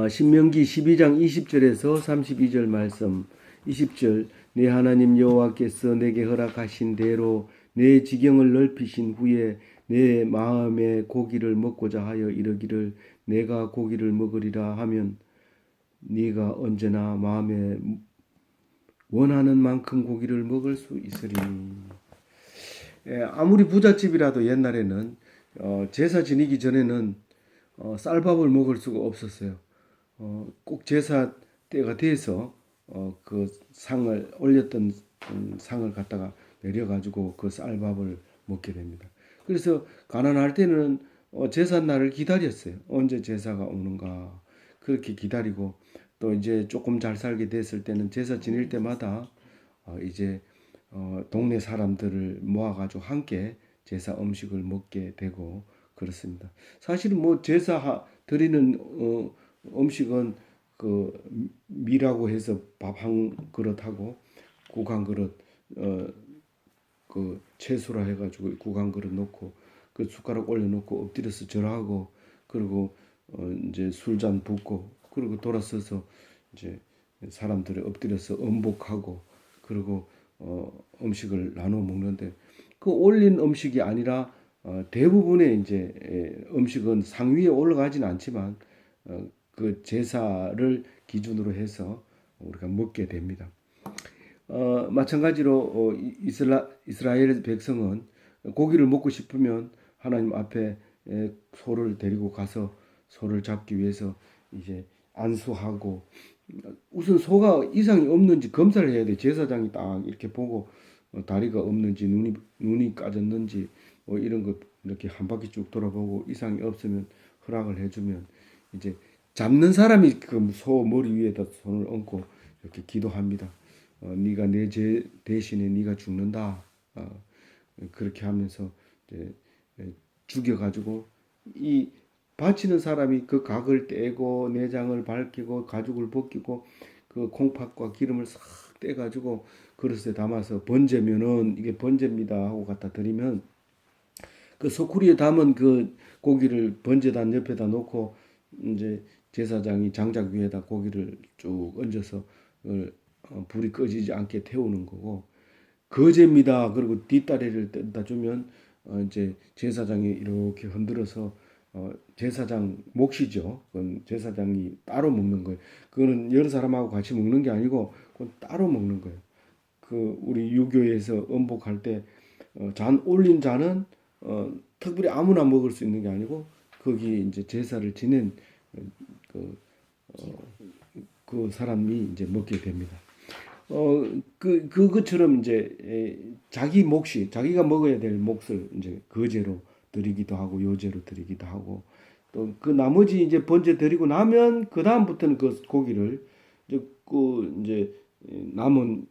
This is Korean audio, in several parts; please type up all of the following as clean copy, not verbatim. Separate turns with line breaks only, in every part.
신명기 12장 20절에서 32절 말씀. 20절 내 하나님 여호와께서 내게 허락하신 대로 내 지경을 넓히신 후에 내 마음에 고기를 먹고자 하여 이르기를 내가 고기를 먹으리라 하면 네가 언제나 마음에 원하는 만큼 고기를 먹을 수 있으리. 아무리 부잣집이라도 옛날에는 제사 지내기 전에는 쌀밥을 먹을 수가 없었어요. 꼭 제사 때가 돼서 그 상을 올렸던 상을 갖다가 내려가지고 그 쌀밥을 먹게 됩니다. 그래서 가난할 때는 제삿날을 기다렸어요. 언제 제사가 오는가 그렇게 기다리고 또 이제 조금 잘 살게 됐을 때는 제사 지낼 때마다 이제 동네 사람들을 모아가지고 함께 제사 음식을 먹게 되고 그렇습니다. 사실은 뭐 제사 드리는 음식은 그 미라고 해서 밥 한 그릇하고 국 한 그릇 그 채소라 해가지고 국 한 그릇 놓고 그 숟가락 올려놓고 엎드려서 절하고 그리고 이제 술잔 붓고 그리고 돌아서서 이제 사람들이 엎드려서 음복하고 그리고 음식을 나눠 먹는데 그 올린 음식이 아니라 대부분의 이제 음식은 상 위에 올라가진 않지만 그 제사를 기준으로 해서 우리가 먹게 됩니다. 마찬가지로 이스라엘 백성은 고기를 먹고 싶으면 하나님 앞에 소를 데리고 가서 소를 잡기 위해서 이제 안수하고 우선 소가 이상이 없는지 검사를 해야 돼. 제사장이 딱 이렇게 보고 다리가 없는지 눈이 까졌는지 뭐 이런 거 이렇게 한 바퀴 쭉 돌아보고 이상이 없으면 허락을 해주면 이제 잡는 사람이 그 소 머리 위에다 손을 얹고 이렇게 기도합니다. 네가 내 죄 대신에 네가 죽는다. 그렇게 하면서 이제 죽여가지고 이 바치는 사람이 그 각을 떼고 내장을 밝히고 가죽을 벗기고 그 콩팥과 기름을 싹 떼가지고 그릇에 담아서 번제면은 이게 번제입니다 하고 갖다 드리면 그 소쿠리에 담은 그 고기를 번제단 옆에다 놓고 이제 제사장이 장작 위에다 고기를 쭉 얹어서 불이 꺼지지 않게 태우는 거고 거제입니다. 그리고 뒷다리를 떼다 주면 이제 제사장이 이렇게 흔들어서 제사장 몫이죠. 그건 제사장이 따로 먹는 거예요. 그거는 여러 사람하고 같이 먹는 게 아니고 그건 따로 먹는 거예요. 그 우리 유교에서 음복할 때 잔 올린 잔은 특별히 아무나 먹을 수 있는 게 아니고 거기 이제 제사를 지낸 그 사람이 이제 먹게 됩니다. 그것처럼 이제 자기 몫이 자기가 먹어야 될 몫을 이제 거제로 드리기도 하고 요제로 드리기도 하고 또 그 나머지 이제 번제 드리고 나면 그 다음부터는 그 고기를 이제 남은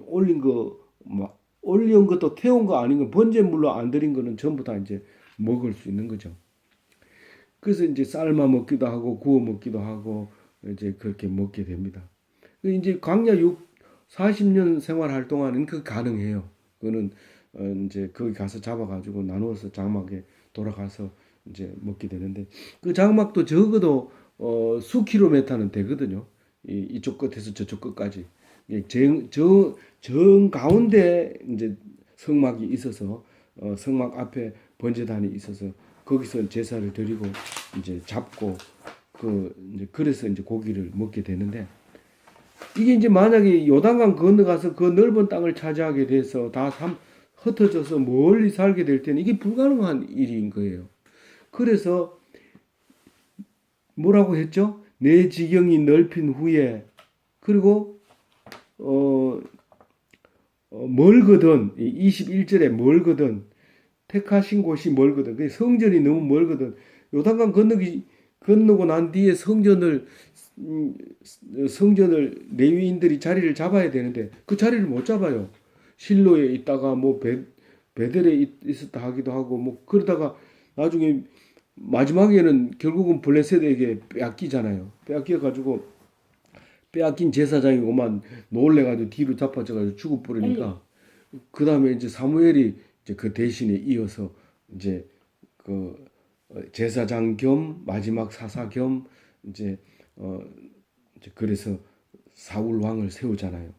올린 거 뭐 올린 것도 태운 거 아닌 거 번제물로 안 드린 거는 전부 다 이제 먹을 수 있는 거죠. 그래서 이제 삶아 먹기도 하고 구워 먹기도 하고 이제 그렇게 먹게 됩니다. 이제 광야 40년 생활할 동안은 그 가능해요. 그거는 이제 거기 가서 잡아가지고 나누어서 장막에 돌아가서 이제 먹게 되는데 그 장막도 적어도 수킬로미터는 되거든요. 이쪽 끝에서 저쪽 끝까지 정 가운데 이제 성막이 있어서 성막 앞에 번제단이 있어서 거기서 제사를 드리고 이제 잡고 이제 그래서 이제 고기를 먹게 되는데 이게 이제 만약에 요단강 건너가서 그 넓은 땅을 차지하게 돼서 다 흩어져서 멀리 살게 될 때는 이게 불가능한 일인 거예요. 그래서 뭐라고 했죠? 내 지경이 넓힌 후에 그리고 멀거든 21절에 멀거든 택하신 곳이 멀거든 성전이 너무 멀거든 요단강 건너고 난 뒤에 성전을 레위인들이 자리를 잡아야 되는데 그 자리를 못 잡아요. 실로에 있다가 뭐 베델에 있었다 하기도 하고 뭐 그러다가 나중에 마지막에는 결국은 블레셋에게 빼앗기잖아요. 빼앗겨 빼앗긴 제사장이고만 놀래가지고 뒤로 잡아져가지고 죽어버리니까 그 다음에 이제 사무엘이 이제 그 대신에 이어서 이제 그 제사장 겸 마지막 사사 겸 이제 이제 그래서 사울 왕을 세우잖아요.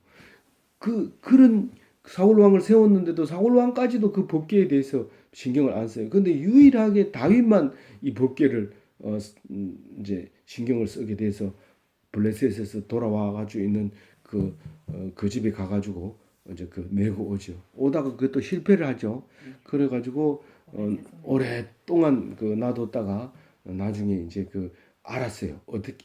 그런 사울 왕을 세웠는데도 사울 왕까지도 그 법궤에 대해서 신경을 안 써요. 근데 유일하게 다윗만 이 법궤를 이제 신경을 쓰게 돼서 블레셋에서 돌아와 가지고 있는 그 집에 가가지고 이제 그 메고 오죠. 오다가 그것도 실패를 하죠. 그래가지고 오랫동안 그 놔뒀다가 나중에 이제 그 알았어요. 어떻게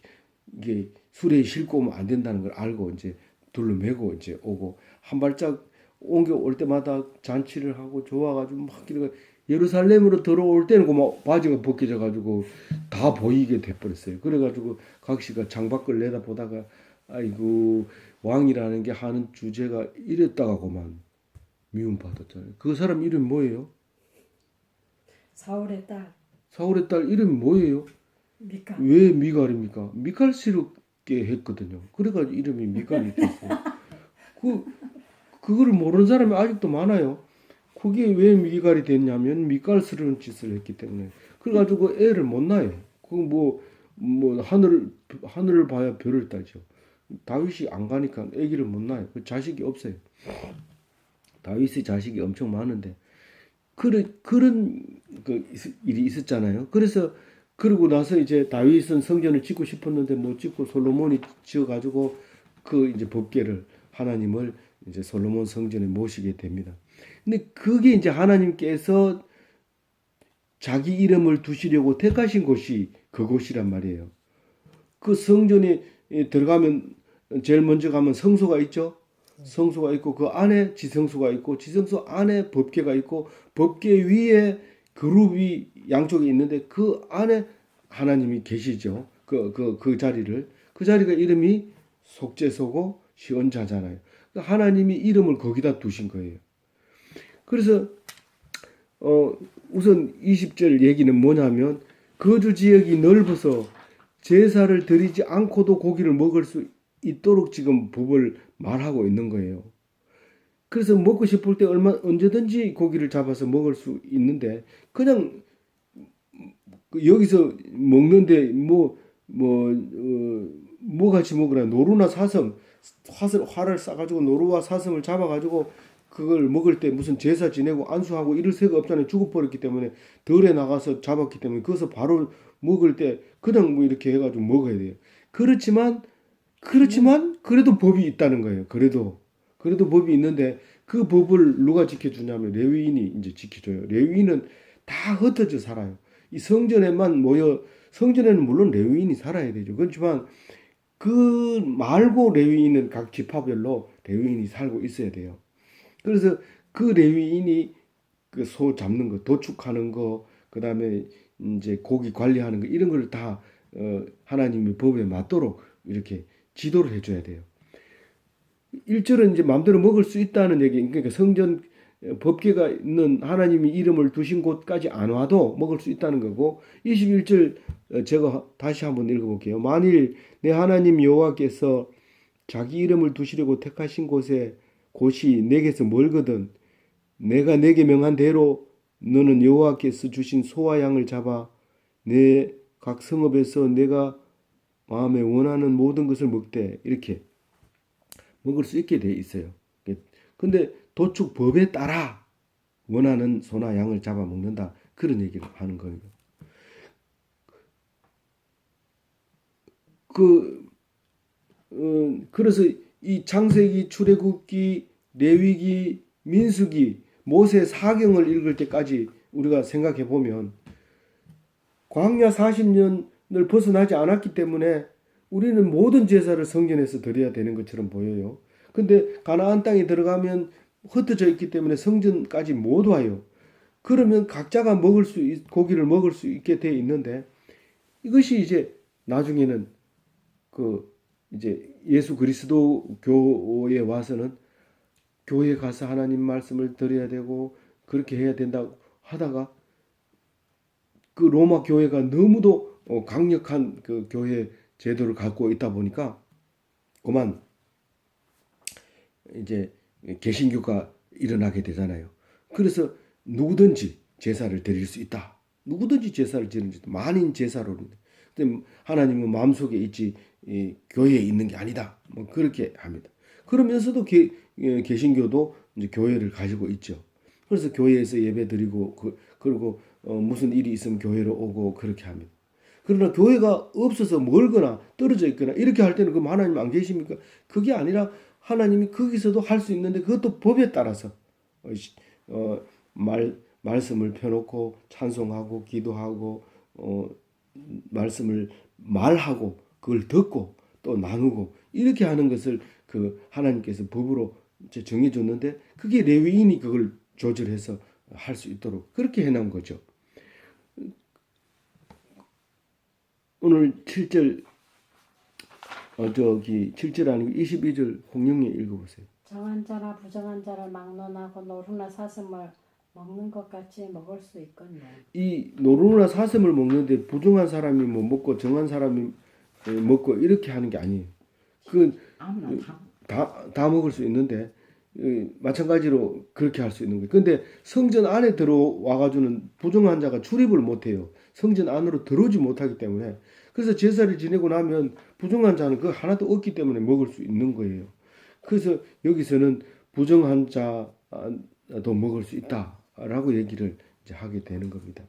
이게 수레에 싣고 오면 안 된다는 걸 알고 이제 둘러 메고 이제 오고 한 발짝 옮겨 올 때마다 잔치를 하고 좋아가지고 막 이렇게 예루살렘으로 들어올 때는 막 바지가 벗겨져 가지고 다 보이게 돼버렸어요. 그래가지고 각시가 창밖을 내다보다가 아이고 왕이라는 게 하는 주제가 이랬다가고만 미움받았잖아요. 그 사람 이름 뭐예요?
사울의 딸
사울의 딸 이름이 뭐예요?
미카.
왜 미갈입니까? 미갈스럽게 했거든요. 그래가지고 이름이 미갈이 됐어요. 그 그거를 모르는 사람이 아직도 많아요. 그게 왜 미갈이 됐냐면 미갈스러운 짓을 했기 때문에. 그래가지고 애를 못 낳아요. 그뭐 하늘을 봐야 별을 따죠. 다윗이 안 가니까 아기를 못 낳아요. 그 자식이 없어요. 다윗의 자식이 엄청 많은데 그런 그 일이 있었잖아요. 그래서 그러고 나서 이제 다윗은 성전을 짓고 싶었는데 못 짓고 솔로몬이 지어가지고 그 이제 법궤를 하나님을 이제 솔로몬 성전에 모시게 됩니다. 근데 그게 이제 하나님께서 자기 이름을 두시려고 택하신 곳이 그곳이란 말이에요. 그 성전에 들어가면 제일 먼저 가면 성소가 있죠. 성소가 있고 그 안에 지성소가 있고 지성소 안에 법궤가 있고 법궤 위에 그룹이 양쪽에 있는데 그 안에 하나님이 계시죠. 그 자리를 그 자리가 이름이 속죄소고 시온자잖아요. 하나님이 이름을 거기다 두신 거예요. 그래서 우선 20절 얘기는 뭐냐면 거주 지역이 넓어서 제사를 드리지 않고도 고기를 먹을 수 있도록 지금 법을 말하고 있는 거예요. 그래서 먹고 싶을 때 언제든지 고기를 잡아서 먹을 수 있는데 그냥 여기서 먹는데 뭐 같이 먹으라 노루나 사슴 활을 싸가지고 노루와 사슴을 잡아가지고 그걸 먹을 때 무슨 제사 지내고 안수하고 이럴 새가 없잖아요. 죽어버렸기 때문에 덜에 나가서 잡았기 때문에 그것을 바로 먹을 때 그냥 뭐 이렇게 해가지고 먹어야 돼요. 그렇지만 그래도 법이 있다는 거예요. 그래도 법이 있는데 그 법을 누가 지켜주냐면 레위인이 이제 지켜줘요. 레위인은 다 흩어져 살아요. 이 성전에만 모여 성전에는 물론 레위인이 살아야 되죠. 그렇지만 그 말고 레위인은 각 지파별로 레위인이 살고 있어야 돼요. 그래서 그 레위인이 그 소 잡는 거, 도축하는 거, 그다음에 이제 고기 관리하는 거 이런 걸 다 하나님의 법에 맞도록 이렇게 지도를 해줘야 돼요. 1절은 이제 마음대로 먹을 수 있다는 얘기. 그러니까 성전 법궤가 있는 하나님이 이름을 두신 곳까지 안 와도 먹을 수 있다는 거고 21절 제가 다시 한번 읽어볼게요. 만일 내 하나님 여호와께서 자기 이름을 두시려고 택하신 곳이 내게서 멀거든 내가 내게 명한 대로 너는 여호와께서 주신 소와 양을 잡아 내 각 성읍에서 내가 마음에 원하는 모든 것을 먹되 이렇게 먹을 수 있게 돼 있어요. 근데 도축법에 따라 원하는 소나 양을 잡아 먹는다. 그런 얘기를 하는 거예요. 그래서 이 창세기, 출애굽기, 레위기, 민수기, 모세 사경을 읽을 때까지 우리가 생각해 보면 광야 40년을 벗어나지 않았기 때문에 우리는 모든 제사를 성전에서 드려야 되는 것처럼 보여요. 근데 가나안 땅에 들어가면 흩어져 있기 때문에 성전까지 못 와요. 그러면 각자가 고기를 먹을 수 있게 돼 있는데 이것이 이제 나중에는 이제 예수 그리스도 교회에 와서는 교회에 가서 하나님 말씀을 드려야 되고 그렇게 해야 된다고 하다가 그 로마 교회가 너무도 강력한 그 교회 제도를 갖고 있다 보니까 그만 이제 개신교가 일어나게 되잖아요. 그래서 누구든지 제사를 드릴 수 있다. 누구든지 제사를 지는지 만인 제사로. 근데 하나님은 마음속에 있지 교회에 있는 게 아니다. 뭐 그렇게 합니다. 그러면서도 개신교도 이제 교회를 가지고 있죠. 그래서 교회에서 예배 드리고 그리고 무슨 일이 있으면 교회로 오고 그렇게 합니다. 그러나 교회가 없어서 멀거나 떨어져 있거나 이렇게 할 때는 그럼 하나님 안 계십니까? 그게 아니라 하나님이 거기서도 할 수 있는데 그것도 법에 따라서 말씀을 펴놓고 찬송하고 기도하고 말씀을 말하고 그걸 듣고 또 나누고 이렇게 하는 것을 그 하나님께서 법으로 정해줬는데 그게 레위인이 그걸 조절해서 할 수 있도록 그렇게 해놓은 거죠. 오늘 7절 7절 아니고 22절 홍영이 읽어보세요.
정한 자나 부정한 자를 막론하고 노루나 사슴을 먹는 것 같이 먹을 수 있거니와.
이 노루나 사슴을 먹는데 부정한 사람이 뭐 먹고 정한 사람이 먹고 이렇게 하는 게 아니에요. 그
아무나
다 먹을 수 있는데 마찬가지로 그렇게 할 수 있는 거예요. 근데 성전 안에 들어와가지고는 부정한 자가 출입을 못해요. 성전 안으로 들어오지 못하기 때문에. 그래서 제사를 지내고 나면 부정한 자는 그 하나도 없기 때문에 먹을 수 있는 거예요. 그래서 여기서는 부정한 자도 먹을 수 있다라고 얘기를 이제 하게 되는 겁니다.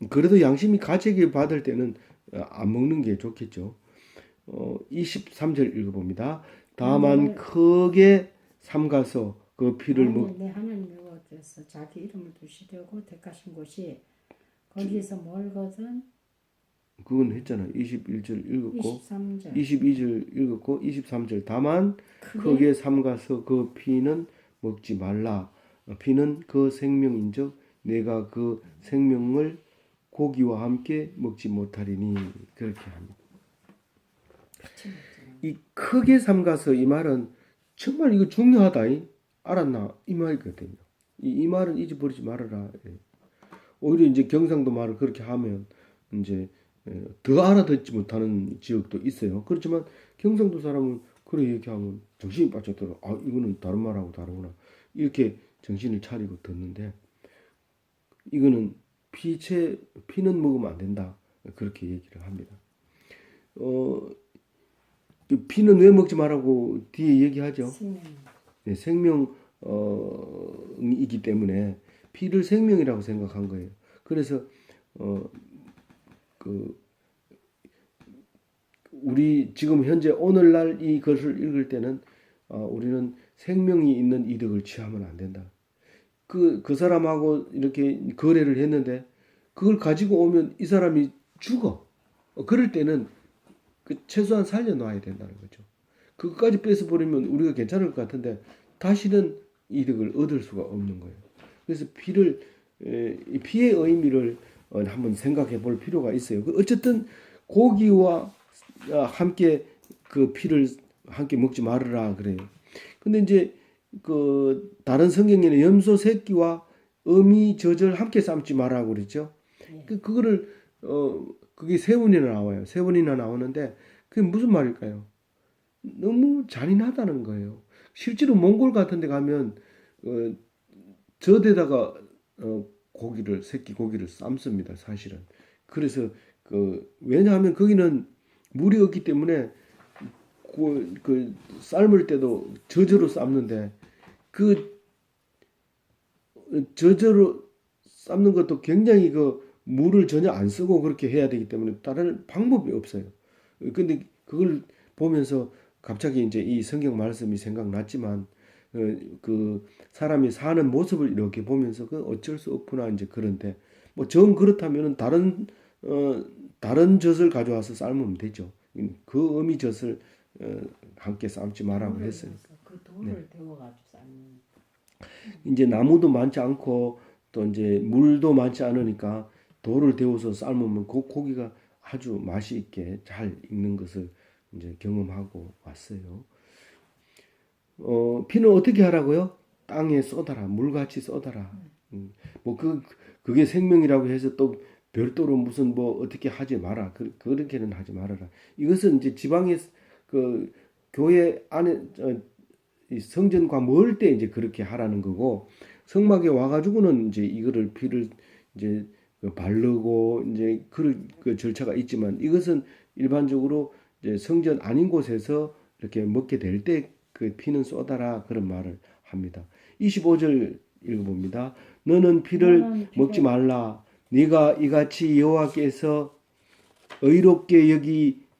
그래도 양심이 가책을 받을 때는 안 먹는 게 좋겠죠. 23절 읽어봅니다. 다만 크게 삼가서 그 피를
내 하나님 여호와께서 자기 이름을 두시려고 택하신 곳이 거기에서 멀거든.
그건 했잖아요. 21절 읽었고
23절
22절 읽었고 23절 다만 크게 삼가서 그 피는 먹지 말라. 피는 그 생명인즉 내가 그 생명을 고기와 함께 먹지 못하리니 그렇게 합니다. 이 크게 삼가서 이 말은 정말 이거 중요하다. 알았나? 이 말이거든요. 이 말은 잊어버리지 말아라. 오히려 이제 경상도 말을 그렇게 하면 이제 더 알아듣지 못하는 지역도 있어요. 그렇지만 경상도 사람은 그래 얘기하면 정신이 빠져들어. 아 이거는 다른 말하고 다르구나. 이렇게 정신을 차리고 듣는데 이거는 피는 먹으면 안 된다. 그렇게 얘기를 합니다. 피는 왜 먹지 말라고 뒤에 얘기하죠. 생명이기 때문에 피를 생명이라고 생각한 거예요. 그래서 우리 지금 현재 오늘날 이것을 읽을 때는 우리는 생명이 있는 이득을 취하면 안 된다. 그 사람하고 이렇게 거래를 했는데 그걸 가지고 오면 이 사람이 죽어. 그럴 때는 최소한 살려놔야 된다는 거죠. 그것까지 뺏어버리면 우리가 괜찮을 것 같은데 다시는 이득을 얻을 수가 없는 거예요. 그래서 피의 의미를 한번 생각해 볼 필요가 있어요. 어쨌든 고기와 함께 그 피를 함께 먹지 말으라 그래요. 근데 이제 그 다른 성경에는 염소 새끼와 어미 젖을 함께 삶지 말라고 그랬죠. 그거를 그게 세 번이나 나와요. 세 번이나 나오는데 그게 무슨 말일까요? 너무 잔인하다는 거예요. 실제로 몽골 같은 데 가면 젖에다가 새끼 고기를 삶습니다. 사실은. 그래서 왜냐하면 거기는 물이 없기 때문에 그 삶을 때도 젖으로 삶는데 그 젖으로 삶는 것도 굉장히 물을 전혀 안 쓰고 그렇게 해야 되기 때문에 다른 방법이 없어요. 근데 그걸 보면서 갑자기 이제 이 성경 말씀이 생각났지만 그 사람이 사는 모습을 이렇게 보면서 어쩔 수 없구나 이제 그런데 뭐 정 그렇다면은 다른 젖을 가져와서 삶으면 되죠. 그 어미 젖을 함께 삶지 말라고 했으니까.
그 돌을 데워가지고 삶는.
이제 나무도 많지 않고 또 이제 물도 많지 않으니까 돌을 데워서 삶으면 그 고기가 아주 맛이 있게 잘 익는 것을 이제 경험하고 왔어요. 피는 어떻게 하라고요? 땅에 쏟아라, 물같이 쏟아라. 그게 생명이라고 해서 또 별도로 무슨 뭐 어떻게 하지 마라. 그렇게는 하지 말아라. 이것은 이제 지방의 그 교회 안에 성전과 멀 때 이제 그렇게 하라는 거고 성막에 와가지고는 이제 이거를 피를 이제 바르고 이제 그 절차가 있지만 이것은 일반적으로 이제 성전 아닌 곳에서 이렇게 먹게 될 때 그 피는 쏟아라 그런 말을 합니다. 25절 읽어봅니다. 너는 피를
너는
먹지
피를
말라. 네가 이같이 여호와께서 의롭게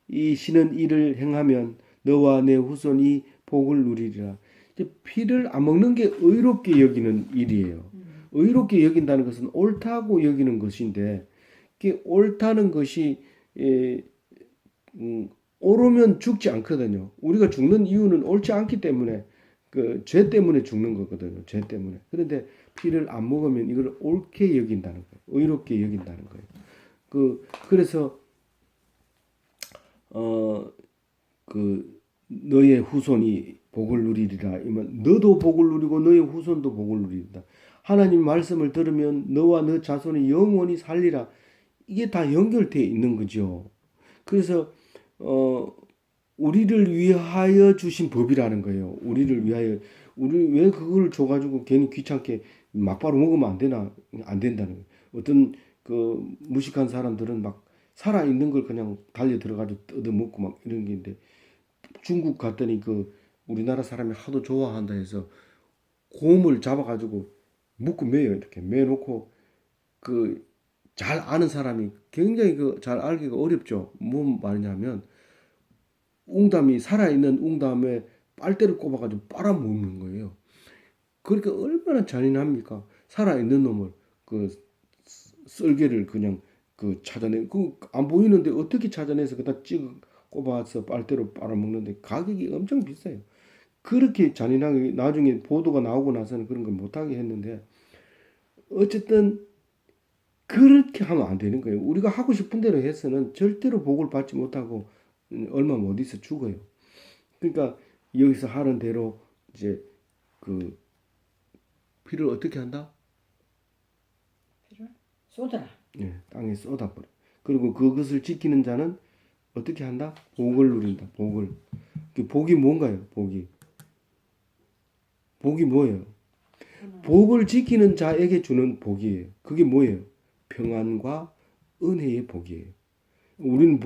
여기시는 일을 행하면 너와 내 후손이 복을 누리리라. 이제 피를 안 먹는 게 의롭게 여기는 일이에요. 의롭게 여긴다는 것은 옳다고 여기는 것인데, 그게 옳다는 것이 옳으면 죽지 않거든요. 우리가 죽는 이유는 옳지 않기 때문에 그 죄 때문에 죽는 거거든요. 죄 때문에. 그런데 피를 안 먹으면 이걸 옳게 여긴다는 거예요. 의롭게 여긴다는 거예요. 그래서 너의 후손이 복을 누리리라. 이면 너도 복을 누리고 너의 후손도 복을 누리리라. 하나님 말씀을 들으면 너와 너 자손이 영원히 살리라. 이게 다 연결되어 있는 거죠. 그래서 우리를 위하여 주신 법이라는 거예요. 우리를 위하여 우리 왜 그걸 줘가지고 괜히 귀찮게 막바로 먹으면 안 되나? 안 된다는 거예요. 어떤 그 무식한 사람들은 막 살아 있는 걸 그냥 달려 들어가지고 뜯어 먹고 막 이런 게 있는데 중국 갔더니 그 우리나라 사람이 하도 좋아한다 해서 곰을 잡아가지고 묶고 매요. 이렇게 매놓고 그 잘 아는 사람이 굉장히 그 잘 알기가 어렵죠. 뭔 말이냐면 웅담이 살아있는 웅담에 빨대를 꼽아가지고 빨아먹는 거예요. 그러니까 얼마나 잔인합니까? 살아있는 놈을 그 썰개를 그냥 그 찾아내 그 안 보이는데 어떻게 찾아내서 그다 찍어 꼽아서 빨대로 빨아먹는데 가격이 엄청 비싸요. 그렇게 잔인하게 나중에 보도가 나오고 나서는 그런 걸 못하게 했는데 어쨌든 그렇게 하면 안 되는 거예요. 우리가 하고 싶은 대로 해서는 절대로 복을 받지 못하고 얼마 못 있어 죽어요. 그러니까 여기서 하는 대로 이제 그 피를 어떻게 한다?
피를 쏟아라.
예, 땅에 쏟아버려. 그리고 그것을 지키는 자는 어떻게 한다? 복을 누린다. 복을. 그 복이 뭔가요? 복이 뭐예요? 복을 지키는 자에게 주는 복이에요. 그게 뭐예요? 평안과 은혜의 복이에요. 우리는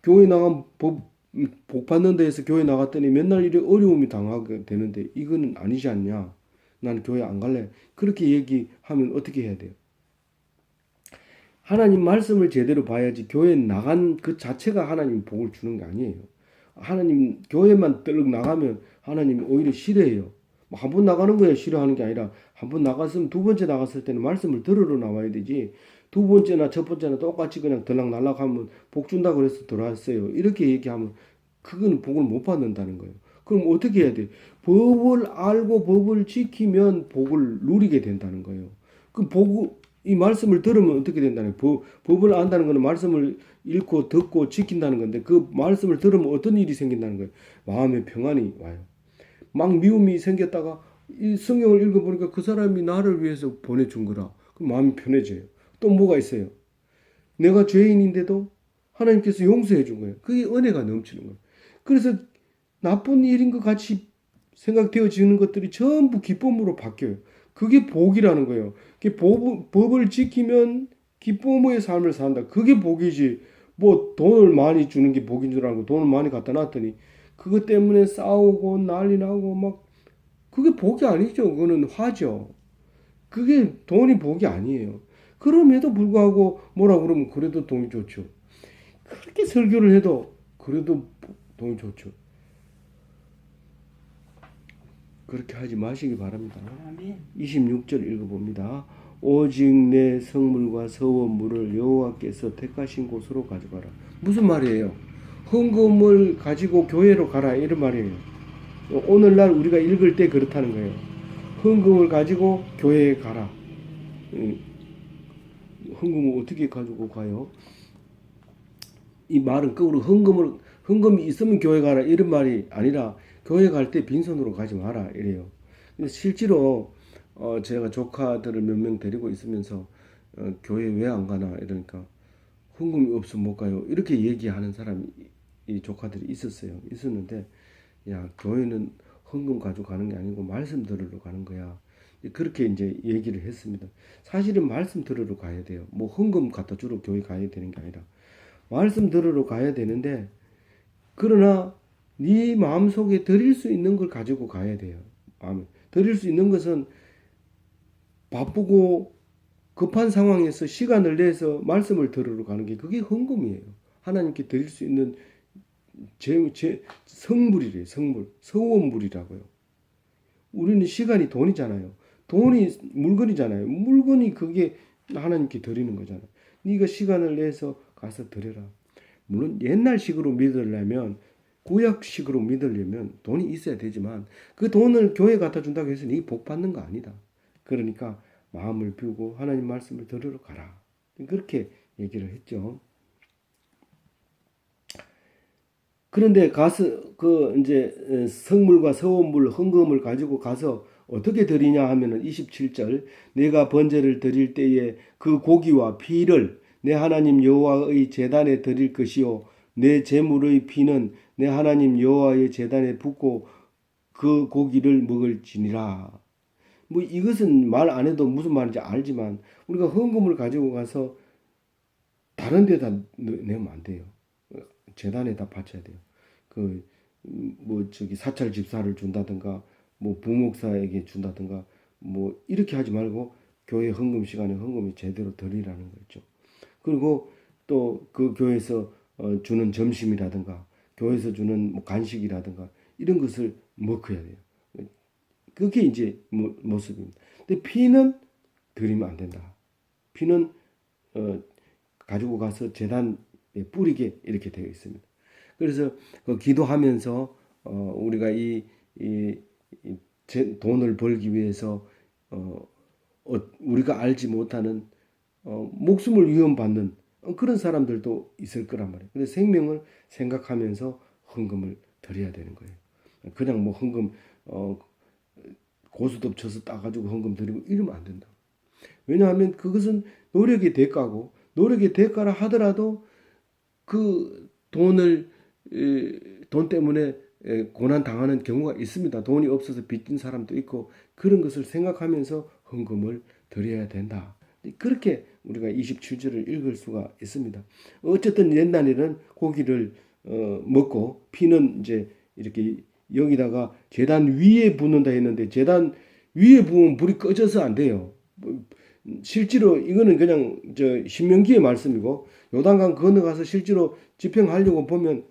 교회 나가면 복 받는 데에서 교회 나갔더니 맨날 이래 어려움이 당하게 되는데 이거는 아니지 않냐? 나는 교회 안 갈래. 그렇게 얘기하면 어떻게 해야 돼요? 하나님 말씀을 제대로 봐야지 교회 나간 그 자체가 하나님 복을 주는 게 아니에요. 하나님 교회만 떨럭 나가면 하나님이 오히려 싫어해요. 한 번 나가는 거야 싫어하는 게 아니라 한 번 나갔으면 두 번째 나갔을 때는 말씀을 들으러 나와야 되지. 두 번째나 첫 번째나 똑같이 그냥 들락날락 하면 복 준다고 그래서 들어왔어요. 이렇게 얘기하면 그건 복을 못 받는다는 거예요. 그럼 어떻게 해야 돼? 법을 알고 법을 지키면 복을 누리게 된다는 거예요. 이 말씀을 들으면 어떻게 된다는 거예요? 법을 안다는 것은 말씀을 읽고 듣고 지킨다는 건데 그 말씀을 들으면 어떤 일이 생긴다는 거예요? 마음의 평안이 와요. 막 미움이 생겼다가 이 성경을 읽어보니까 그 사람이 나를 위해서 보내준 거라. 그럼 마음이 편해져요. 또 뭐가 있어요? 내가 죄인인데도 하나님께서 용서해 준 거예요. 그게 은혜가 넘치는 거예요. 그래서 나쁜 일인 것 같이 생각되어지는 것들이 전부 기쁨으로 바뀌어요. 그게 복이라는 거예요. 법을 지키면 기쁨의 삶을 산다. 그게 복이지. 뭐 돈을 많이 주는 게 복인 줄 알고 돈을 많이 갖다 놨더니 그것 때문에 싸우고 난리 나고 막 그게 복이 아니죠. 그거는 화죠. 그게 돈이 복이 아니에요. 그럼에도 불구하고 뭐라 그러면 그래도 돈이 좋죠. 그렇게 설교를 해도 그래도 돈이 좋죠. 그렇게 하지 마시기 바랍니다.
아멘.
26절 읽어봅니다. 오직 내 성물과 서원물을 여호와께서 택하신 곳으로 가져가라. 무슨 말이에요? 헌금을 가지고 교회로 가라 이런 말이에요. 오늘날 우리가 읽을 때 그렇다는 거예요. 헌금을 가지고 교회에 가라. 헌금을 어떻게 가지고 가요? 이 말은 거꾸로 헌금이 있으면 교회 가라 이런 말이 아니라 교회 갈 때 빈손으로 가지 마라 이래요. 근데 실제로 제가 조카들을 몇 명 데리고 있으면서 교회 왜 안 가나 이러니까 헌금이 없으면 못 가요. 이렇게 얘기하는 사람이 이 조카들이 있었는데 야 교회는 헌금 가지고 가는 게 아니고 말씀 들으러 가는 거야. 그렇게 이제 얘기를 했습니다. 사실은 말씀 들으러 가야 돼요. 뭐 헌금 갖다 주러 교회 가야 되는 게 아니라 말씀 들으러 가야 되는데, 그러나 네 마음속에 드릴 수 있는 걸 가지고 가야 돼요. 드릴 수 있는 것은 바쁘고 급한 상황에서 시간을 내서 말씀을 들으러 가는 게 그게 헌금이에요. 하나님께 드릴 수 있는 성물이래요. 성물, 서원물이라고요. 우리는 시간이 돈이잖아요. 돈이 물건이잖아요. 물건이 그게 하나님께 드리는 거잖아요. 네가 시간을 내서 가서 드려라. 물론 옛날식으로 믿으려면, 구약식으로 믿으려면 돈이 있어야 되지만 그 돈을 교회 갖다 준다고 해서 네 복 받는 거 아니다. 그러니까 마음을 비우고 하나님 말씀을 들으러 가라. 그렇게 얘기를 했죠. 그런데 가서 이제 성물과 서원물 헌금을 가지고 가서 어떻게 드리냐 하면은 27절, 내가 번제를 드릴 때에 그 고기와 피를 내 하나님 여호와의 제단에 드릴 것이요 내 제물의 피는 내 하나님 여호와의 제단에 붓고 그 고기를 먹을지니라. 뭐 이것은 말 안 해도 무슨 말인지 알지만 우리가 헌금을 가지고 가서 다른 데다 내면 안 돼요. 제단에다 바쳐야 돼요. 사찰 집사를 준다든가 뭐 부목사에게 준다든가 뭐 이렇게 하지 말고 교회 헌금 시간에 헌금이 제대로 드리라는 거죠. 그리고 또 그 교회에서 주는 점심이라든가 교회에서 주는 뭐 간식이라든가 이런 것을 먹어야 돼요. 그게 이제 모습입니다. 근데 피는 드리면 안 된다. 피는 가지고 가서 제단에 뿌리게 이렇게 되어 있습니다. 그래서 기도하면서 우리가 이 돈을 벌기 위해서 우리가 알지 못하는 목숨을 위험받는 그런 사람들도 있을 거란 말이에요. 근데 생명을 생각하면서 헌금을 드려야 되는 거예요. 그냥 뭐 헌금 고스톱 쳐서 따가지고 헌금 드리고 이러면 안 된다. 왜냐하면 그것은 노력의 대가고, 노력의 대가라 하더라도 그 돈 때문에 고난 당하는 경우가 있습니다. 돈이 없어서 빚진 사람도 있고 그런 것을 생각하면서 헌금을 드려야 된다. 그렇게 우리가 27절을 읽을 수가 있습니다. 어쨌든 옛날에는 고기를 먹고 피는 이제 이렇게 여기다가 제단 위에 붓는다 했는데 제단 위에 부으면 불이 꺼져서 안 돼요. 실제로 이거는 그냥 신명기의 말씀이고 요단강 건너가서 실제로 집행하려고 보면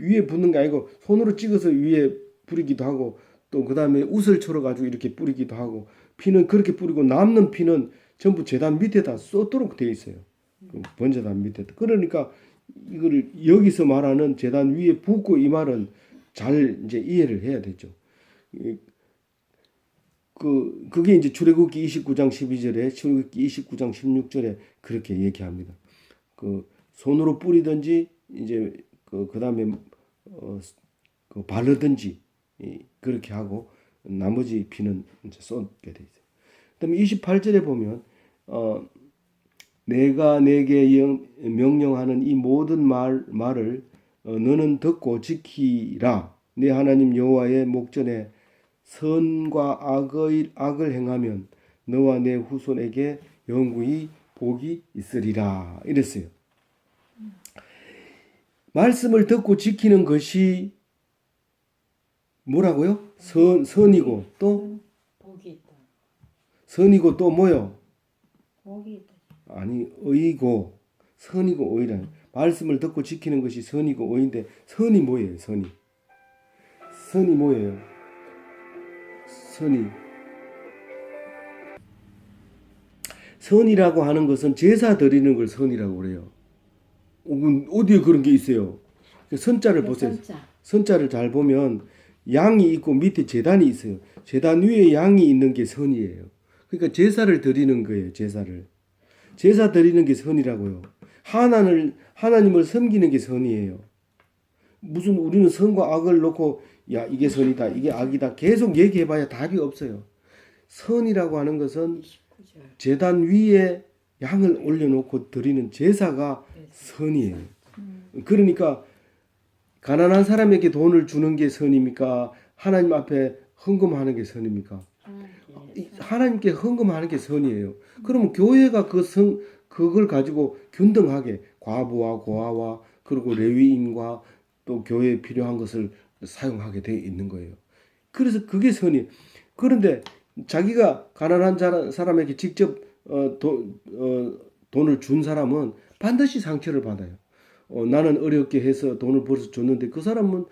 위에 붓는 게 아니고 손으로 찍어서 위에 뿌리기도 하고 또 그 다음에 웃을 쳐가지고 이렇게 뿌리기도 하고 피는 그렇게 뿌리고 남는 피는 전부 제단 밑에다 쏟도록 되어 있어요. 번제단 밑에다. 그러니까 이거를 여기서 말하는 제단 위에 붓고 이 말은 잘 이제 이해를 해야 되죠. 그게 이제 출애굽기 29장 12절에 출애굽기 29장 16절에 그렇게 얘기합니다. 손으로 뿌리든지 이제 그다음에 바르든지 그렇게 하고 나머지 피는 이제 쏟게 돼 있어요. 그다음에 28절에 보면 내가 내게 명령하는 이 모든 말을 너는 듣고 지키라. 내 하나님 여호와의 목전에 선과 악을 행하면 너와 내 후손에게 영구히 복이 있으리라. 이랬어요. 말씀을 듣고 지키는 것이 뭐라고요? 선이고 또
복이 있다.
선이고 또 뭐요?
복이 있다.
아니 의고 선이고 의라. 말씀을 듣고 지키는 것이 선이고 의인데 선이 뭐예요? 선이 뭐예요? 선이라고 하는 것은 제사 드리는 걸 선이라고 그래요. 어디에 그런 게 있어요? 선자를 보세요. 선자를 잘 보면 양이 있고 밑에 제단이 있어요. 제단 위에 양이 있는 게 선이에요. 그러니까 제사를 드리는 거예요. 제사 드리는 게 선이라고요. 하나님을 섬기는 게 선이에요. 무슨 우리는 선과 악을 놓고 야 이게 선이다 이게 악이다 계속 얘기해봐야 답이 없어요. 선이라고 하는 것은 제단 위에 양을 올려놓고 드리는 제사가 선이에요. 그러니까 가난한 사람에게 돈을 주는 게 선입니까? 하나님 앞에 헌금하는 게 선입니까? 하나님께 헌금하는 게 선이에요. 그러면 교회가 그걸 가지고 균등하게 과부와 고아와 그리고 레위인과 또 교회에 필요한 것을 사용하게 돼 있는 거예요. 그래서 그게 선이. 그런데 자기가 가난한 사람에게 직접 돈을 준 사람은 반드시 상처를 받아요. 나는 어렵게 해서 돈을 벌어서 줬는데 그 사람은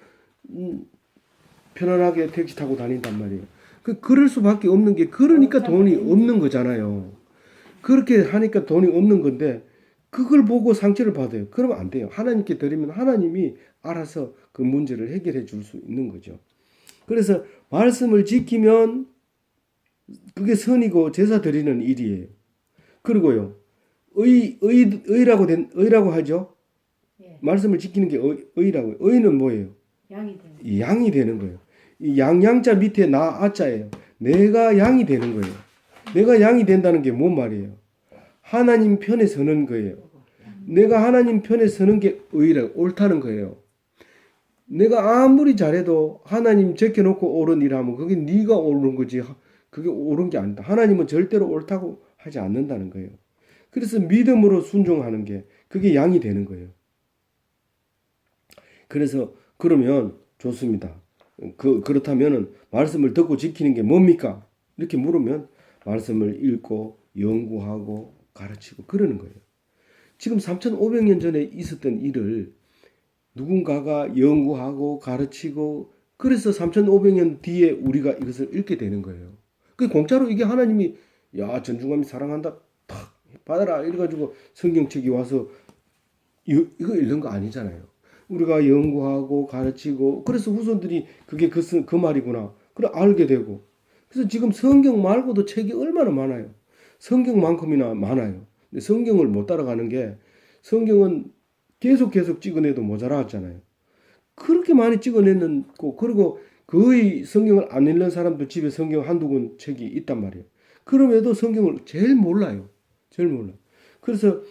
편안하게 택시 타고 다닌단 말이에요. 그럴 수밖에 없는 게 그러니까 돈이 없는 거잖아요. 그렇게 하니까 돈이 없는 건데 그걸 보고 상처를 받아요. 그러면 안 돼요. 하나님께 드리면 하나님이 알아서 그 문제를 해결해 줄 수 있는 거죠. 그래서 말씀을 지키면 그게 선이고 제사 드리는 일이에요. 그리고요. 의라고 하죠.
예.
말씀을 지키는 게 의라고요. 의는 뭐예요?
양이 되는.
이 양이 되는 거예요. 이 양자 밑에 나 아자예요. 내가 양이 되는 거예요. 내가 양이 된다는 게 뭔 말이에요? 하나님 편에 서는 거예요. 내가 하나님 편에 서는 게 의라고 옳다는 거예요. 내가 아무리 잘해도 하나님 제껴놓고 옳은 일하면 그게 네가 옳은 거지. 그게 옳은 게 아니다. 하나님은 절대로 옳다고 하지 않는다는 거예요. 그래서 믿음으로 순종하는 게 그게 양이 되는 거예요. 그래서 그러면 좋습니다. 그렇다면은 말씀을 듣고 지키는 게 뭡니까? 이렇게 물으면 말씀을 읽고 연구하고 가르치고 그러는 거예요. 지금 3,500년 전에 있었던 일을 누군가가 연구하고 가르치고 그래서 3,500년 뒤에 우리가 이것을 읽게 되는 거예요. 그 공짜로 이게 하나님이 야 전중함이 사랑한다 탁 받아라 이래가지고 성경책이 와서 이거 읽는 거 아니잖아요. 우리가 연구하고 가르치고 그래서 후손들이 그게 그 말이구나 그래 알게 되고 그래서 지금 성경 말고도 책이 얼마나 많아요. 성경만큼이나 많아요. 근데 성경을 못 따라가는 게 성경은 계속 찍어내도 모자라잖아요. 그렇게 많이 찍어냈고 그리고 거의 성경을 안 읽는 사람도 집에 성경 한두 권 책이 있단 말이에요. 그럼에도 성경을 제일 몰라요. 제일 몰라. 그래서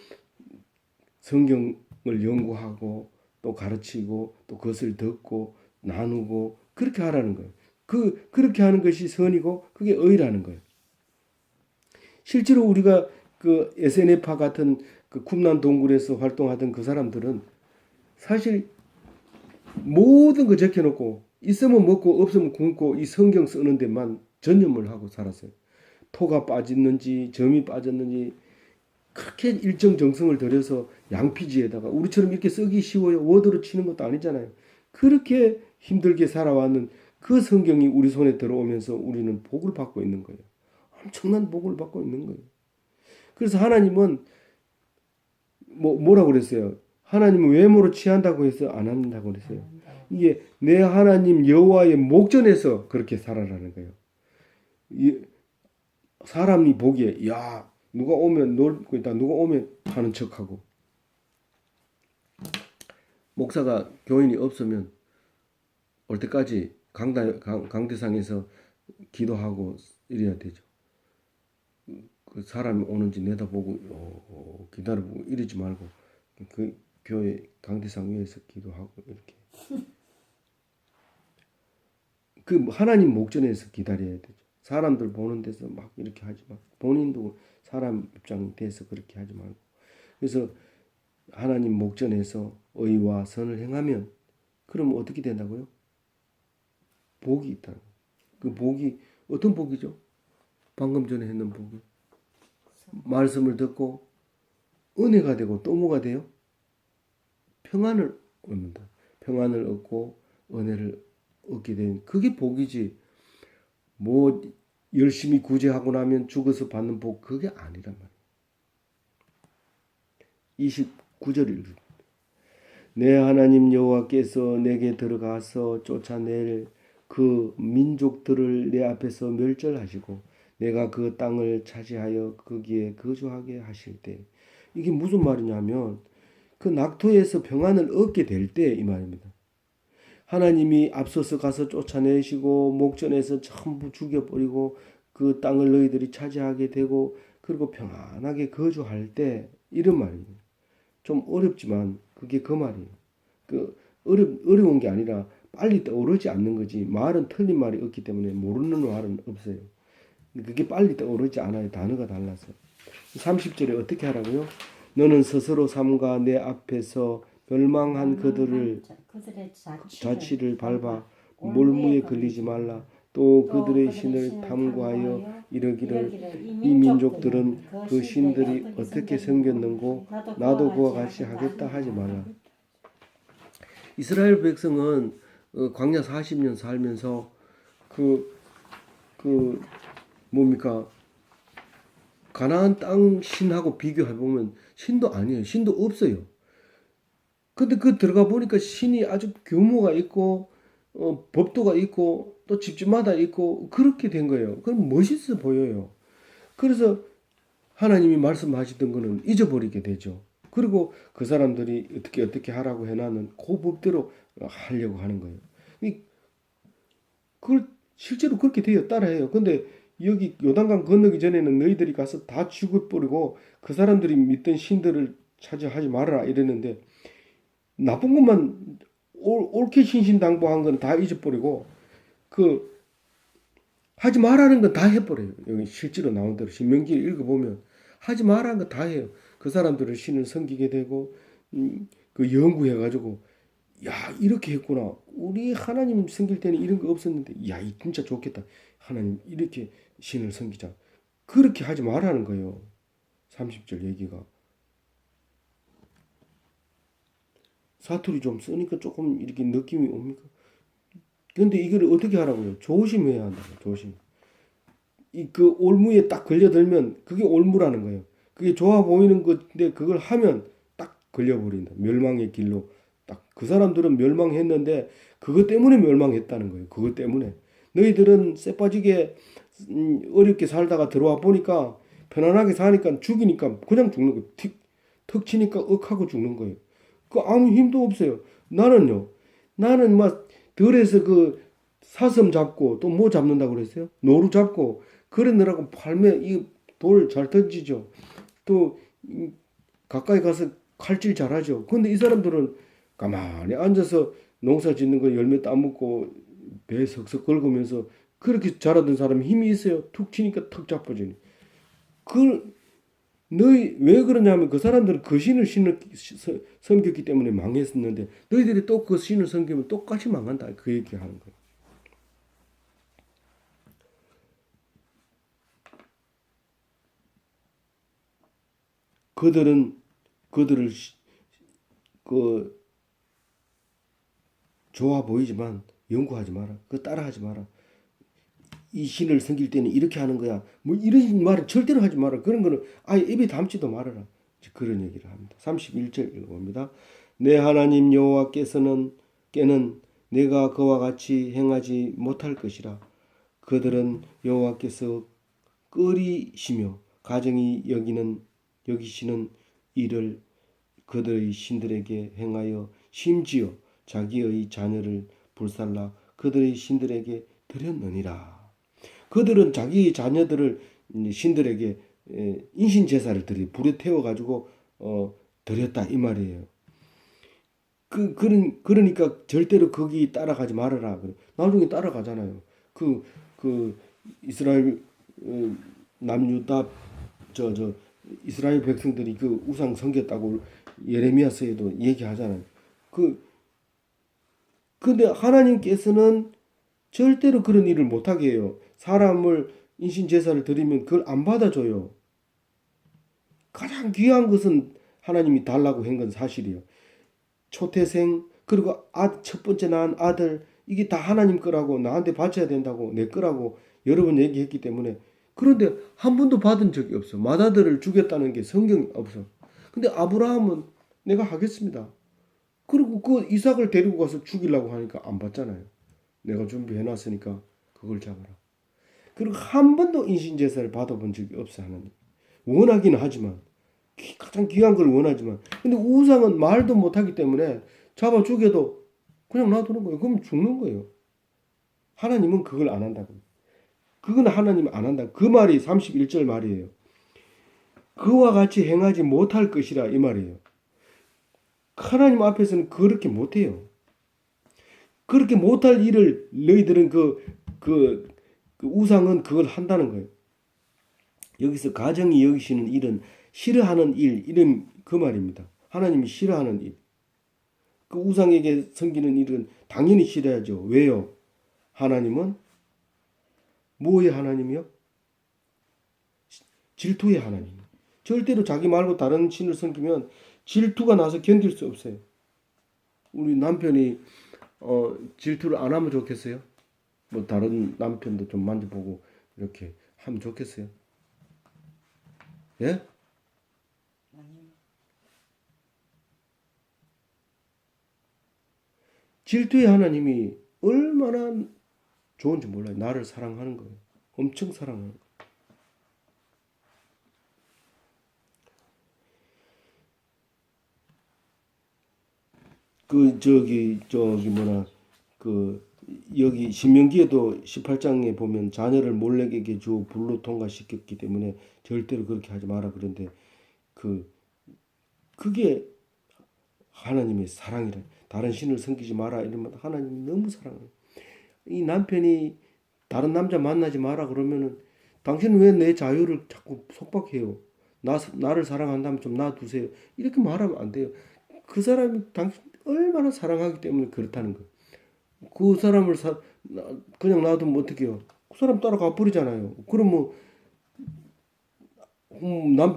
성경을 연구하고 또 가르치고 또 그것을 듣고 나누고 그렇게 하라는 거예요. 그렇게 하는 것이 선이고 그게 의라는 거예요. 실제로 우리가 그 SNF파 같은 그 쿰란 동굴에서 활동하던 그 사람들은 사실 모든 거 적혀놓고 있으면 먹고 없으면 굶고 이 성경 쓰는 데만 전념을 하고 살았어요. 토가 빠졌는지 점이 빠졌는지 그렇게 일정 정성을 들여서 양피지에다가 우리처럼 이렇게 쓰기 쉬워요. 워드로 치는 것도 아니잖아요. 그렇게 힘들게 살아왔는 그 성경이 우리 손에 들어오면서 우리는 복을 받고 있는 거예요. 엄청난 복을 받고 있는 거예요. 그래서 하나님은 뭐라고 그랬어요? 하나님은 외모로 취한다고 해서 안 한다고 그랬어요. 이게 내 하나님 여호와의 목전에서 그렇게 살아라는 거예요. 사람이 보기에 야 누가 오면 놀고 있다 누가 오면 하는 척하고 목사가 교인이 없으면 올 때까지 강대상에서 기도하고 이래야 되죠. 그 사람이 오는지 내다보고 기다려보고 이러지 말고 그 교회 강대상 위에서 기도하고 이렇게 그 하나님 목전에서 기다려야 되죠. 사람들 보는 데서 막 이렇게 하지 말고 본인도 사람 입장이 돼서 그렇게 하지 말고 그래서 하나님 목전에서 의와 선을 행하면 그러면 어떻게 된다고요? 복이 있다는 거예요. 그 복이 어떤 복이죠? 방금 전에 했는 복이 말씀을 듣고 은혜가 되고 또 뭐가 돼요? 평안을 얻는다. 평안을 얻고 은혜를 얻게 된 그게 복이지. 뭐 열심히 구제하고 나면 죽어서 받는 복 그게 아니란 말이에요. 29절을 내 하나님 여호와께서 내게 들어가서 쫓아낼 그 민족들을 내 앞에서 멸절하시고 내가 그 땅을 차지하여 거기에 거주하게 하실 때 이게 무슨 말이냐면 그 낙토에서 평안을 얻게 될 때 이 말입니다. 하나님이 앞서서 가서 쫓아내시고 목전에서 전부 죽여버리고 그 땅을 너희들이 차지하게 되고 그리고 평안하게 거주할 때 이런 말이에요. 좀 어렵지만 그게 그 말이에요. 그 어려운 게 아니라 빨리 떠오르지 않는 거지 말은 틀린 말이 없기 때문에 모르는 말은 없어요. 그게 빨리 떠오르지 않아요. 단어가 달라서. 30절에 어떻게 하라고요? 너는 스스로 삼가 내 앞에서 멸망한 그들의 자취를 밟아 몰무에 걸리지 말라. 또 그들의 신을 탐구하여 이르기를 이 민족들은 그 신들이 어떻게 생겼는고 나도 그와 같이 하겠다 하지 말라. 이스라엘 백성은 광야 40년 살면서 그 뭡니까? 가나안 땅 신하고 비교해 보면 신도 아니에요. 신도 없어요. 근데 그 들어가 보니까 신이 아주 규모가 있고 법도가 있고 또 집집마다 있고 그렇게 된 거예요. 그럼 멋있어 보여요. 그래서 하나님이 말씀하시던 거는 잊어버리게 되죠. 그리고 그 사람들이 어떻게 하라고 해놔는 그 법대로 하려고 하는 거예요. 그걸 실제로 그렇게 돼요. 따라해요. 근데 여기 요단강 건너기 전에는 너희들이 가서 다 죽여버리고 그 사람들이 믿던 신들을 차지하지 말아라 이랬는데 나쁜 것만 옳게 신신당부한 건 다 잊어버리고 그 하지 말라는 건 다 해버려요. 여기 실제로 나온 대로 신명기를 읽어보면 하지 말라는 건 다 해요. 그 사람들을 신을 섬기게 되고 그 연구해가지고 야 이렇게 했구나. 우리 하나님 섬길 때는 이런 거 없었는데 야 이 진짜 좋겠다. 하나님 이렇게 신을 섬기자. 그렇게 하지 말라는 거예요. 30절 얘기가. 사투리 좀 쓰니까 조금 이렇게 느낌이 옵니까? 근데 이걸 어떻게 하라고요? 조심해야 한다고. 조심. 그 올무에 딱 걸려들면 그게 올무라는 거예요. 그게 좋아 보이는 건데 그걸 하면 딱 걸려버린다. 멸망의 길로 딱. 그 사람들은 멸망했는데 그것 때문에 멸망했다는 거예요. 그것 때문에. 너희들은 쎄빠지게 어렵게 살다가 들어와 보니까 편안하게 사니까 죽이니까 그냥 죽는 거예요. 턱 치니까 억하고 죽는 거예요. 그 아무 힘도 없어요. 나는요. 나는 막 들에서 그 사슴 잡고 또 뭐 잡는다고 그랬어요? 노루 잡고 그러느라고 팔매 이 돌 잘 던지죠. 또 가까이 가서 칼질 잘하죠. 근데 이 사람들은 가만히 앉아서 농사 짓는 거 열매 따먹고 배 석석 긁으면서 그렇게 잘하던 사람이 힘이 있어요. 툭 치니까 턱 잡아지니. 그 너희 왜 그러냐면 그 사람들은 그 신을 섬겼기 때문에 망했었는데 너희들이 또 그 신을 섬기면 똑같이 망한다. 그 얘기하는 거예요. 그들을 그 좋아 보이지만 연구하지 마라. 그 따라하지 마라. 이 신을 섬길 때는 이렇게 하는 거야. 뭐 이런 말은 절대로 하지 마라. 그런 거는 아예 입에 담지도 말아라. 그런 얘기를 합니다. 31절 읽어봅니다. 내 하나님 여호와께서는 깨는 내가 그와 같이 행하지 못할 것이라. 그들은 여호와께서 끄리시며 가정이 여기시는 일을 그들의 신들에게 행하여 심지어 자기의 자녀를 불살라 그들의 신들에게 드렸느니라. 그들은 자기 자녀들을 신들에게 인신 제사를 불에 태워 가지고 드렸다 이 말이에요. 그러니까 절대로 거기 따라가지 말아라. 나중에 따라가잖아요. 그 이스라엘 남유다 저 이스라엘 백성들이 그 우상 섬겼다고 예레미야서에도 얘기하잖아요. 근데 하나님께서는 절대로 그런 일을 못하게 해요. 사람을 인신 제사를 드리면 그걸 안 받아줘요. 가장 귀한 것은 하나님이 달라고 한 건 사실이에요. 초태생 그리고 첫 번째 낳은 아들 이게 다 하나님 거라고 나한테 바쳐야 된다고 내 거라고 여러 번 얘기했기 때문에 그런데 한 번도 받은 적이 없어. 맏아들을 죽였다는 게 성경에 없어. 근데 아브라함은 내가 하겠습니다. 그리고 그 이삭을 데리고 가서 죽이려고 하니까 안 받잖아요. 내가 준비해놨으니까 그걸 잡아라. 그리고 한 번도 인신제사를 받아본 적이 없어 하나님. 원하기는 하지만 가장 귀한 걸 원하지만 근데 우상은 말도 못하기 때문에 잡아 죽여도 그냥 놔두는 거예요. 그럼 죽는 거예요. 하나님은 그걸 안 한다고. 그건 하나님 안 한다. 그 말이 31절 말이에요. 그와 같이 행하지 못할 것이라 이 말이에요. 하나님 앞에서는 그렇게 못해요. 그렇게 못할 일을 너희들은 그 우상은 그걸 한다는 거예요. 여기서 가정이 여기시는 일은 싫어하는 일, 이런 그 말입니다. 하나님이 싫어하는 일. 그 우상에게 섬기는 일은 당연히 싫어야죠. 왜요? 하나님은 뭐의 하나님이요? 질투의 하나님. 절대로 자기 말고 다른 신을 섬기면 질투가 나서 견딜 수 없어요. 우리 남편이 질투를 안 하면 좋겠어요? 뭐 다른 남편도 좀 만져보고 이렇게 하면 좋겠어요? 예? 질투의 하나님이 얼마나 좋은지 몰라요. 나를 사랑하는 거예요. 엄청 사랑하는 거예요. 여기 신명기에도 18장에 보면 자녀를 몰렉에게 주어 불로 통과시켰기 때문에 절대로 그렇게 하지 마라. 그런데 그게 하나님의 사랑이라. 다른 신을 섬기지 마라 이러면 하나님이 너무 사랑해요. 이 남편이 다른 남자 만나지 마라 그러면은 당신은 왜 내 자유를 자꾸 속박해요? 나를 사랑한다면 좀 놔두세요. 이렇게 말하면 안 돼요. 그 사람이 당신 얼마나 사랑하기 때문에 그렇다는 거예요. 그 사람을 그냥 놔두면 어떻게 해요? 그 사람 따라가 버리잖아요. 그러면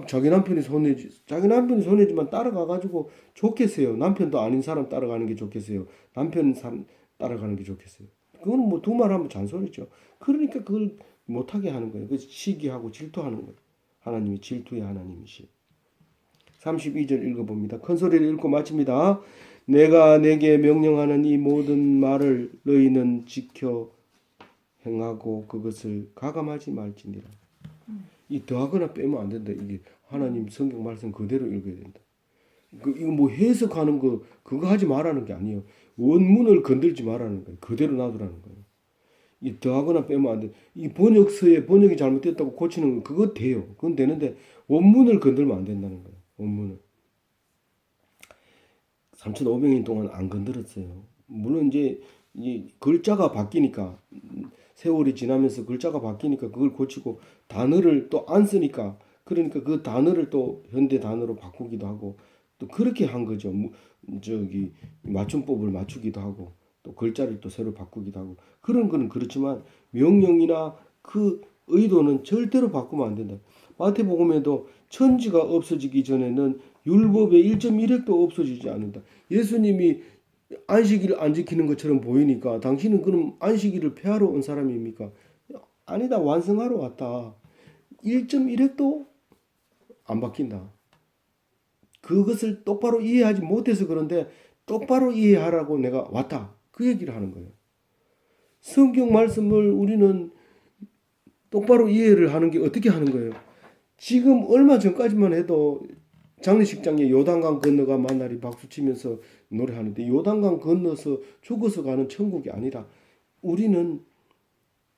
자기 남편이 손해지. 자기 남편이 손해지만 따라가가지고 좋겠어요. 남편도 아닌 사람 따라가는 게 좋겠어요. 남편 사람 따라가는 게 좋겠어요. 그거는 뭐 두 말 하면 잔소리죠. 그러니까 그걸 못하게 하는 거예요. 그래서 시기하고 질투하는 거예요. 하나님이 질투의 하나님이시. 32절 읽어봅니다. 큰 소리를 읽고 마칩니다. 내가 내게 명령하는 이 모든 말을 너희는 지켜 행하고 그것을 가감하지 말지니라. 이 더하거나 빼면 안 된다. 이게 하나님 성경 말씀 그대로 읽어야 된다. 이거 뭐 해석하는 거 그거 하지 말라는 게 아니에요. 원문을 건들지 말라는 거예요. 그대로 놔두라는 거예요. 이 더하거나 빼면 안 돼. 이 번역서에 번역이 잘못됐다고 고치는 건 그거 돼요. 그건 되는데 원문을 건들면 안 된다는 거예요. 원문을. 3,500년 동안 안 건드렸어요. 물론 이제 이 글자가 바뀌니까 세월이 지나면서 글자가 바뀌니까 그걸 고치고 단어를 또 안 쓰니까 그러니까 그 단어를 또 현대 단어로 바꾸기도 하고 또 그렇게 한 거죠. 저기 맞춤법을 맞추기도 하고 또 글자를 또 새로 바꾸기도 하고 그런 거는 그렇지만 명령이나 그 의도는 절대로 바꾸면 안 된다. 마태복음에도 천지가 없어지기 전에는 율법의 1.1획도 없어지지 않는다. 예수님이 안식일을 안 지키는 것처럼 보이니까 당신은 그럼 안식일을 폐하러 온 사람입니까? 아니다. 완성하러 왔다. 1.1획도 안 바뀐다. 그것을 똑바로 이해하지 못해서 그런데 똑바로 이해하라고 내가 왔다. 그 얘기를 하는 거예요. 성경 말씀을 우리는 똑바로 이해를 하는 게 어떻게 하는 거예요? 지금 얼마 전까지만 해도 장례식장에 요단강 건너가 만나리 박수치면서 노래하는데 요단강 건너서 죽어서 가는 천국이 아니라 우리는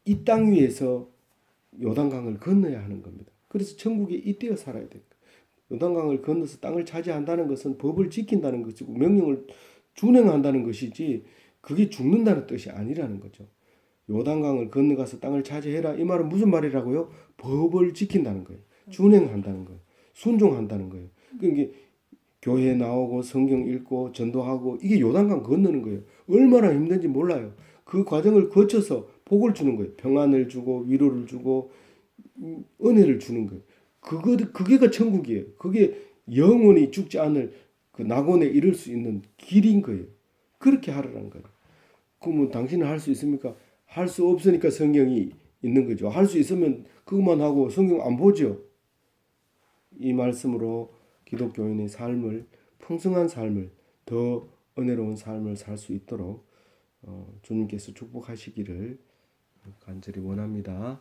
이 땅 위에서 요단강을 건너야 하는 겁니다. 그래서 천국에 잇대어 살아야 돼요. 요단강을 건너서 땅을 차지한다는 것은 법을 지킨다는 것이고 명령을 준행한다는 것이지 그게 죽는다는 뜻이 아니라는 거죠. 요단강을 건너가서 땅을 차지해라. 이 말은 무슨 말이라고요? 법을 지킨다는 거예요. 준행한다는 거예요. 순종한다는 거예요. 그러니까 교회 나오고 성경 읽고 전도하고 이게 요단강 건너는 거예요. 얼마나 힘든지 몰라요. 그 과정을 거쳐서 복을 주는 거예요. 평안을 주고 위로를 주고 은혜를 주는 거예요. 그게가 천국이에요. 그게 영원히 죽지 않을 그 낙원에 이를 수 있는 길인 거예요. 그렇게 하라는 거예요. 그러면 당신은 할 수 있습니까? 할 수 없으니까 성경이 있는 거죠. 할 수 있으면 그것만 하고 성경 안 보죠. 이 말씀으로 기독교인의 삶을 풍성한 삶을 더 은혜로운 삶을 살 수 있도록 주님께서 축복하시기를 간절히 원합니다.